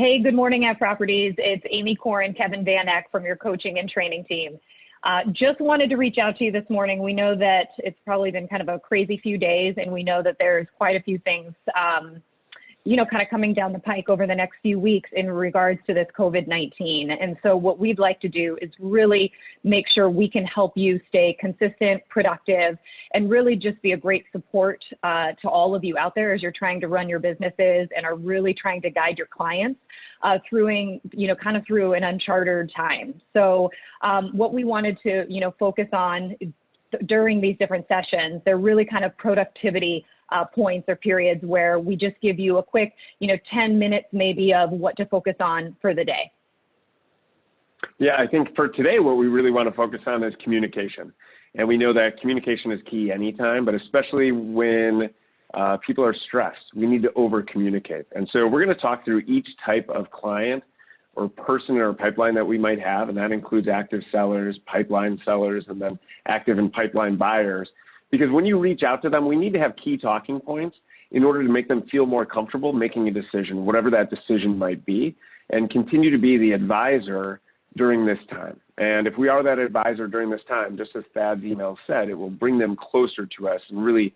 Hey, good morning at Properties. It's Amy Corr and Kevin Van Eck from your coaching and training team. Just wanted to reach out to you this morning. We know that it's probably been kind of a crazy few days, and we know that there's quite a few things kind of coming down the pike over the next few weeks in regards to this COVID-19. And so what we'd like to do is really make sure we can help you stay consistent, productive, and really just be a great support to all of you out there as you're trying to run your businesses and are really trying to guide your clients through an uncharted time. So what we wanted to, focus on during these different sessions, they're really kind of productivity points or periods where we just give you a quick, 10 minutes maybe of what to focus on for the day. Yeah, I think for today, what we really want to focus on is communication. And we know that communication is key anytime, but especially when people are stressed, we need to over communicate. And so we're going to talk through each type of client or person in our pipeline that we might have, and that includes active sellers, pipeline sellers, and then active and pipeline buyers. Because when you reach out to them, we need to have key talking points in order to make them feel more comfortable making a decision, whatever that decision might be, and continue to be the advisor during this time. And if we are that advisor during this time, just as Thad's email said, it will bring them closer to us and really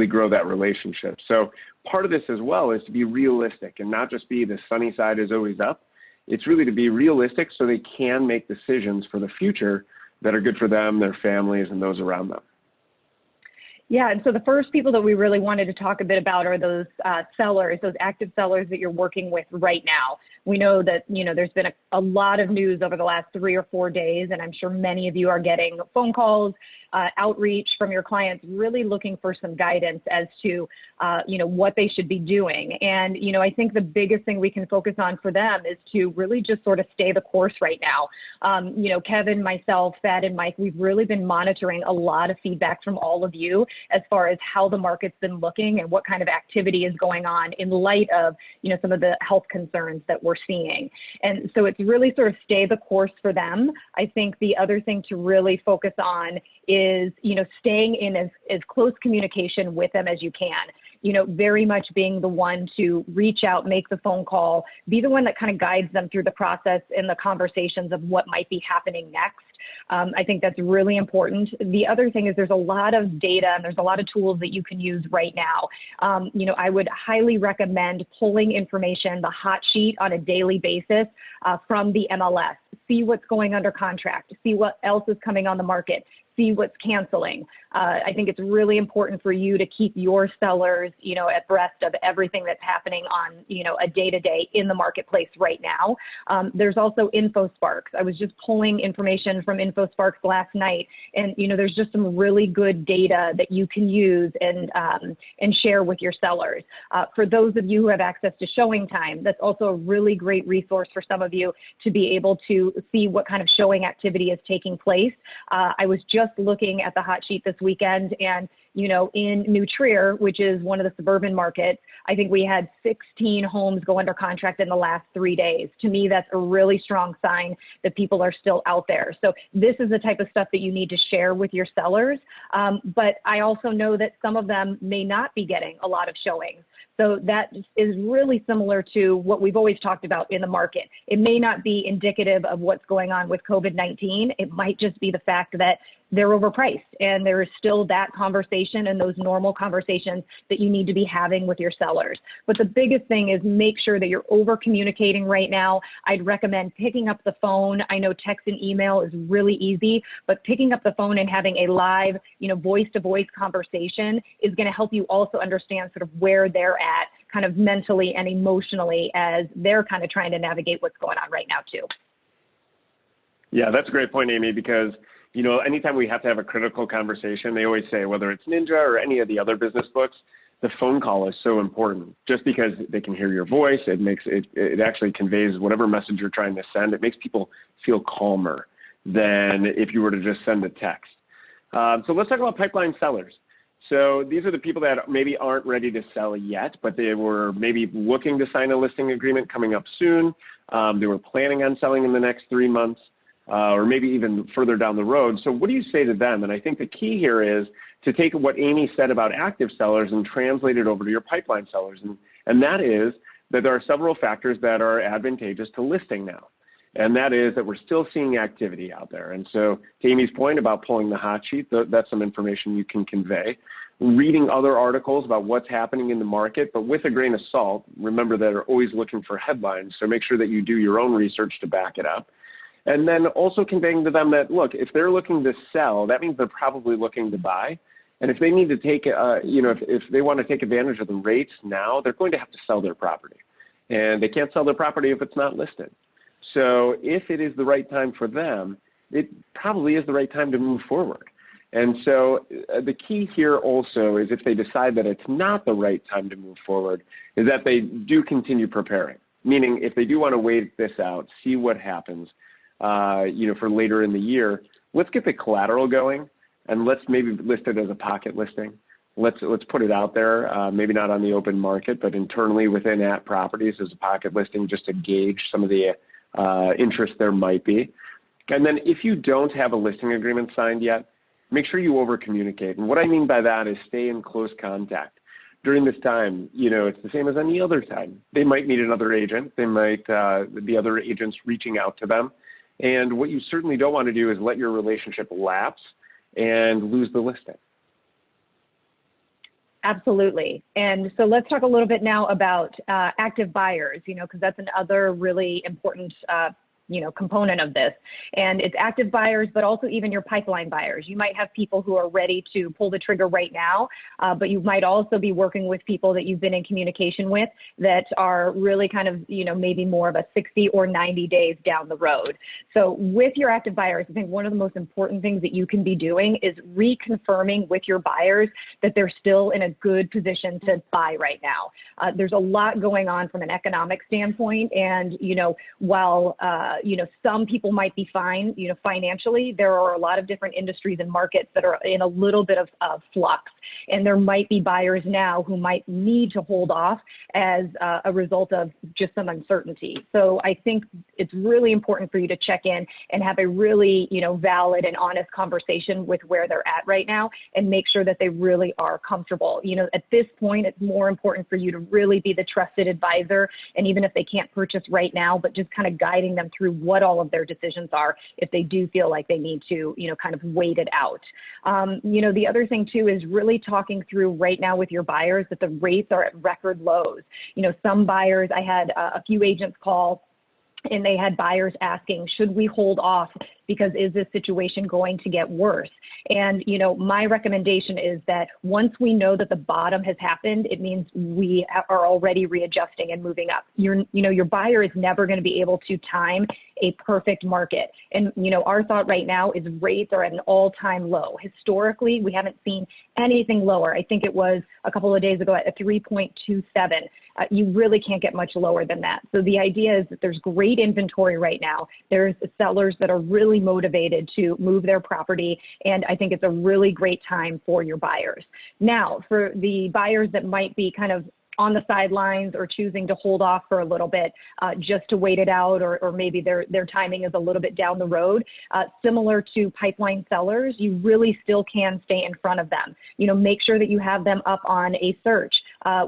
grow that relationship. So part of this as well is to be realistic and not just be the sunny side is always up. It's really to be realistic so they can make decisions for the future that are good for them, their families, and those around them. Yeah, and so the first people that we really wanted to talk a bit about are those sellers, those active sellers that you're working with right now. We know that, there's been a lot of news over the last 3 or 4 days, and I'm sure many of you are getting phone calls, outreach from your clients, really looking for some guidance as to, what they should be doing. And, I think the biggest thing we can focus on for them is to really just sort of stay the course right now. Kevin, myself, Thad, and Mike, we've really been monitoring a lot of feedback from all of you as far as how the market's been looking and what kind of activity is going on in light of, some of the health concerns that we're seeing. And so it's really sort of stay the course for them. I think the other thing to really focus on is, staying in as close communication with them as you can. Very much being the one to reach out, make the phone call, be the one that kind of guides them through the process and the conversations of what might be happening next. I think that's really important. The other thing is there's a lot of data and there's a lot of tools that you can use right now. I would highly recommend pulling information, the hot sheet on a daily basis from the MLS. See what's going under contract, see what else is coming on the market, see what's canceling. I think it's really important for you to keep your sellers, abreast of everything that's happening on, a day-to-day in the marketplace right now. There's also InfoSparks. I was just pulling information from InfoSparks last night, and, there's just some really good data that you can use and share with your sellers. For those of you who have access to Showing Time, that's also a really great resource for some of you to be able to see what kind of showing activity is taking place. I was just looking at the hot sheet this weekend, and in New Trier, which is one of the suburban markets, I think we had 16 homes go under contract in the last 3 days. To me, that's a really strong sign that people are still out there. So this is the type of stuff that you need to share with your sellers. But I also know that some of them may not be getting a lot of showings. So that is really similar to what we've always talked about in the market. It may not be indicative of what's going on with COVID-19. It might just be the fact that they're overpriced, and there is still that conversation and those normal conversations that you need to be having with your sellers. But the biggest thing is make sure that you're over communicating right now. I'd recommend picking up the phone. I know text and email is really easy, but picking up the phone and having a live, voice-to-voice conversation is going to help you also understand sort of where they're at kind of mentally and emotionally as they're kind of trying to navigate what's going on right now too. Yeah, that's a great point, Amy, because anytime we have to have a critical conversation, they always say, whether it's Ninja or any of the other business books, the phone call is so important. Just because they can hear your voice, it actually conveys whatever message you're trying to send. It makes people feel calmer than if you were to just send a text. So let's talk about pipeline sellers. So these are the people that maybe aren't ready to sell yet, but they were maybe looking to sign a listing agreement coming up soon. They were planning on selling in the next 3 months. Or maybe even further down the road. So what do you say to them? And I think the key here is to take what Amy said about active sellers and translate it over to your pipeline sellers. And that is that there are several factors that are advantageous to listing now. And that is that we're still seeing activity out there. And so to Amy's point about pulling the hot sheet, that's some information you can convey. Reading other articles about what's happening in the market, but with a grain of salt. Remember that they're always looking for headlines, so make sure that you do your own research to back it up. And then also conveying to them that, look, if they're looking to sell, that means they're probably looking to buy. And if they need to take, if they want to take advantage of the rates now, they're going to have to sell their property. And they can't sell their property if it's not listed. So if it is the right time for them, it probably is the right time to move forward. And so the key here also is if they decide that it's not the right time to move forward, is that they do continue preparing. Meaning if they do want to wait this out, see what happens, for later in the year, let's get the collateral going and let's maybe list it as a pocket listing. Let's put it out there, maybe not on the open market, but internally within at properties as a pocket listing just to gauge some of the interest there might be. And then if you don't have a listing agreement signed yet, make sure you over communicate. And what I mean by that is stay in close contact. During this time, it's the same as any other time. They might meet another agent. They might be other agents reaching out to them. And what you certainly don't want to do is let your relationship lapse and lose the listing. Absolutely. And so let's talk a little bit now about active buyers, because that's another really important component of this. And it's active buyers, but also even your pipeline buyers. You might have people who are ready to pull the trigger right now, but you might also be working with people that you've been in communication with that are really kind of, maybe more of a 60 or 90 days down the road. So with your active buyers, I think one of the most important things that you can be doing is reconfirming with your buyers that they're still in a good position to buy right now. There's a lot going on from an economic standpoint. And, while some people might be fine, financially, there are a lot of different industries and markets that are in a little bit of flux. And there might be buyers now who might need to hold off as a result of just some uncertainty. So I think it's really important for you to check in and have a really, valid and honest conversation with where they're at right now and make sure that they really are comfortable. At this point, it's more important for you to really be the trusted advisor. And even if they can't purchase right now, but just kind of guiding them through what all of their decisions are if they do feel like they need to, kind of wait it out. The other thing too is really talking through right now with your buyers that the rates are at record lows. Some buyers, I had a few agents call and they had buyers asking, should we hold off because is this situation going to get worse? And, my recommendation is that once we know that the bottom has happened, it means we are already readjusting and moving up. Your buyer is never going to be able to time a perfect market. And, our thought right now is rates are at an all-time low. Historically, we haven't seen anything lower. I think it was a couple of days ago at a 3.27. You really can't get much lower than that. So the idea is that there's great inventory right now. There's sellers that are really motivated to move their property, and I think it's a really great time for your buyers. Now, for the buyers that might be kind of on the sidelines or choosing to hold off for a little bit just to wait it out, or maybe their timing is a little bit down the road. Similar to pipeline sellers, you really still can stay in front of them. Make sure that you have them up on a search.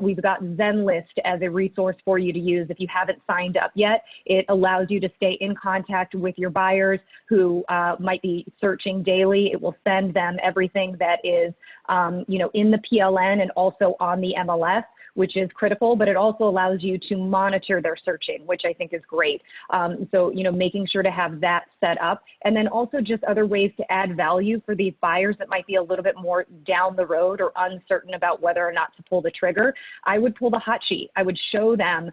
We've got ZenList as a resource for you to use. If you haven't signed up yet, it allows you to stay in contact with your buyers who might be searching daily. It will send them everything that is, in the PLN and also on the MLS, which is critical, but it also allows you to monitor their searching, which I think is great. So, making sure to have that set up. And then also just other ways to add value for these buyers that might be a little bit more down the road or uncertain about whether or not to pull the trigger. I would pull the hot sheet. I would show them,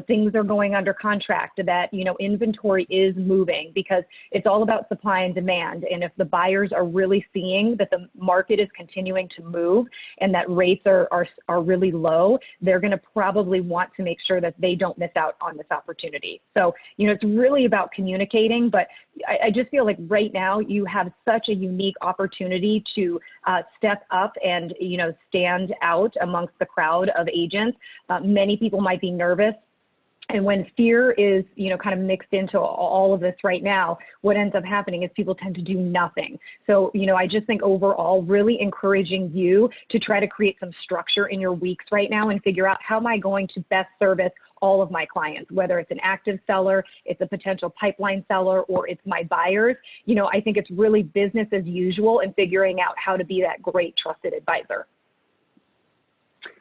things are going under contract, that, inventory is moving, because it's all about supply and demand. And if the buyers are really seeing that the market is continuing to move and that rates are really low, they're going to probably want to make sure that they don't miss out on this opportunity. So, it's really about communicating, but I just feel like right now you have such a unique opportunity to step up and, stand out amongst the crowd of agents. Many people might be nervous. And when fear is, kind of mixed into all of this right now, what ends up happening is people tend to do nothing. So, I just think overall, really encouraging you to try to create some structure in your weeks right now and figure out, how am I going to best service all of my clients, whether it's an active seller, it's a potential pipeline seller, or it's my buyers. You know, I think it's really business as usual and figuring out how to be that great trusted advisor.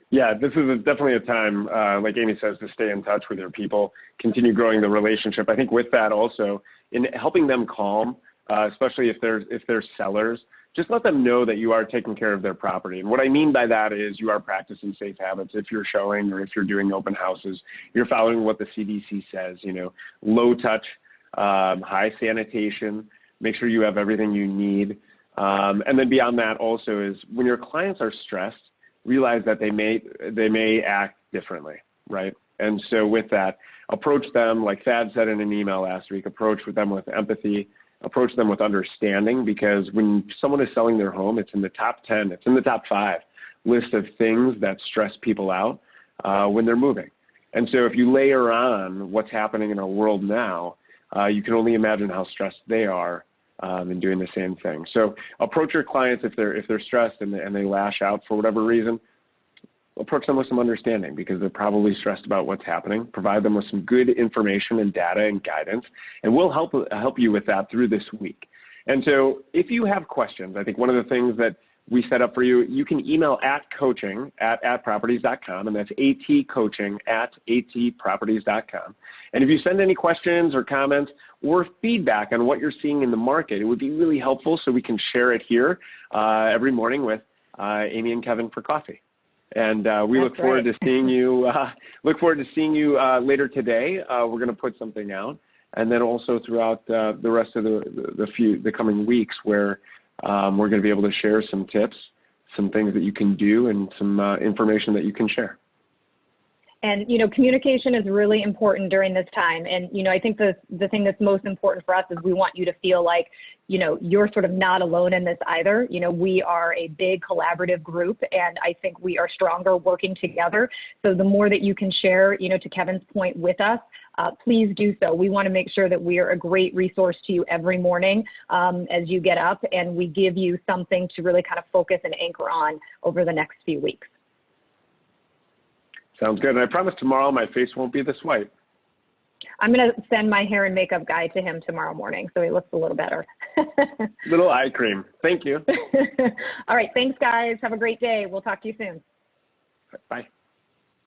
Yeah, this is definitely a time, like Amy says, to stay in touch with your people, continue growing the relationship. I think with that also, in helping them calm, especially if they're sellers, just let them know that you are taking care of their property. And what I mean by that is you are practicing safe habits. If you're showing or if you're doing open houses, you're following what the CDC says, you know, low touch, high sanitation, make sure you have everything you need. And then beyond that also is when your clients are stressed, realize that they may act differently, right? And so with that, approach them, like Thad said in an email last week, approach them with empathy, approach them with understanding, because when someone is selling their home, it's in the top 10, it's in the top 5 list of things that stress people out when they're moving. And so if you layer on what's happening in our world now, you can only imagine how stressed they are in doing the same thing. So approach your clients if they're stressed and they lash out for whatever reason. Approach them with some understanding because they're probably stressed about what's happening. Provide them with some good information and data and guidance, and we'll help you with that through this week. And so if you have questions, I think one of the things that we set up for you, you can email @coaching@properties.com, and that's atcoaching@atproperties.com. And if you send any questions or comments or feedback on what you're seeing in the market, it would be really helpful so we can share it here every morning with Amy and Kevin for coffee. And we look forward to seeing you. Later today. We're going to put something out, and then also throughout the rest of the coming weeks, where we're going to be able to share some tips, some things that you can do, and some information that you can share. And, you know, communication is really important during this time. And, you know, I think the thing that's most important for us is we want you to feel like, you know, you're sort of not alone in this either. You know, we are a big collaborative group, and I think we are stronger working together. So the more that you can share, you know, to Kevin's point with us, please do so. We want to make sure that we are a great resource to you every morning as you get up, and we give you something to really kind of focus and anchor on over the next few weeks. Sounds good. And I promise tomorrow my face won't be this white. I'm going to send my hair and makeup guy to him tomorrow morning, so he looks a little better. Little eye cream. Thank you. All right. Thanks, guys. Have a great day. We'll talk to you soon. Bye.